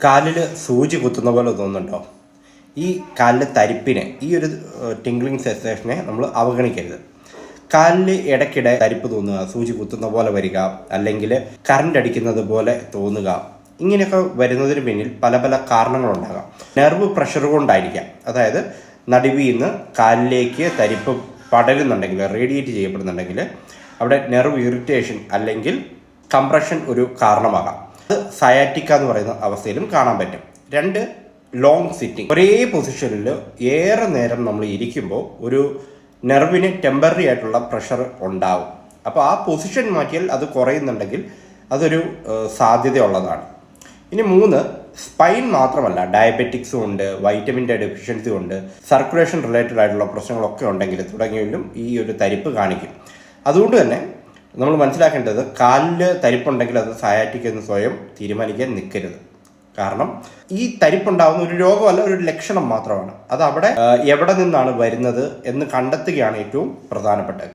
കാലിൽ സൂചി കുത്തുന്ന പോലെ തോന്നുന്നുണ്ടോ? ഈ കാലിലെ തരിപ്പിനെ, ഈ ഒരു ടിംഗ്ലിംഗ് സെൻസേഷനെ നമ്മൾ അവഗണിക്കരുത്. കാലിൽ ഇടയ്ക്കിടെ തരിപ്പ് തോന്നുക, സൂചി കുത്തുന്ന പോലെ വരിക, അല്ലെങ്കിൽ കറണ്ട് അടിക്കുന്നത് പോലെ തോന്നുക, ഇങ്ങനെയൊക്കെ വരുന്നതിന് പിന്നിൽ പല പല കാരണങ്ങളുണ്ടാകാം. നെർവ് പ്രഷർ കൊണ്ടായിരിക്കാം. അതായത് നടുവിന്ന് കാലിലേക്ക് തരിപ്പ് പടരുന്നുണ്ടെങ്കിൽ, റേഡിയേറ്റ് ചെയ്യപ്പെടുന്നുണ്ടെങ്കിൽ അവിടെ നെർവ് ഇറിറ്റേഷൻ അല്ലെങ്കിൽ കംപ്രഷൻ ഒരു കാരണമാകാം. അത് സയാറ്റിക്ക എന്ന് പറയുന്ന അവസ്ഥയിലും കാണാൻ പറ്റും. രണ്ട്, ലോങ് സിറ്റിംഗ്. ഒരേ പൊസിഷനിൽ ഏറെ നേരം നമ്മൾ ഇരിക്കുമ്പോൾ ഒരു നെർവിന് ടെമ്പററി ആയിട്ടുള്ള പ്രഷർ ഉണ്ടാവും. അപ്പോൾ ആ പൊസിഷൻ മാറ്റിയാൽ അത് കുറയുന്നുണ്ടെങ്കിൽ അതൊരു സാധ്യതയുള്ളതാണ്. ഇനി മൂന്ന്, സ്പൈൻ മാത്രമല്ല, ഡയബറ്റിക്സും ഉണ്ട്, വൈറ്റമിൻ്റെ ഡെഫിഷ്യൻസി ഉണ്ട്, സർക്കുലേഷൻ റിലേറ്റഡ് ആയിട്ടുള്ള പ്രശ്നങ്ങളൊക്കെ ഉണ്ടെങ്കിൽ തുടങ്ങിയതിലും ഈ ഒരു തരിപ്പ് കാണിക്കും. അതുകൊണ്ട് തന്നെ നമ്മൾ മനസ്സിലാക്കേണ്ടത്, കാലിൽ തരിപ്പുണ്ടെങ്കിൽ അത് സയാറ്റിക് എന്ന് സ്വയം തീരുമാനിക്കാൻ നിൽക്കരുത്. കാരണം ഈ തരിപ്പുണ്ടാകുന്ന ഒരു രോഗമല്ല, ഒരു ലക്ഷണം മാത്രമാണ്. അത് അവിടെ എവിടെ നിന്നാണ് വരുന്നത് എന്ന് കണ്ടെത്തുകയാണ് ഏറ്റവും പ്രധാനപ്പെട്ടത്.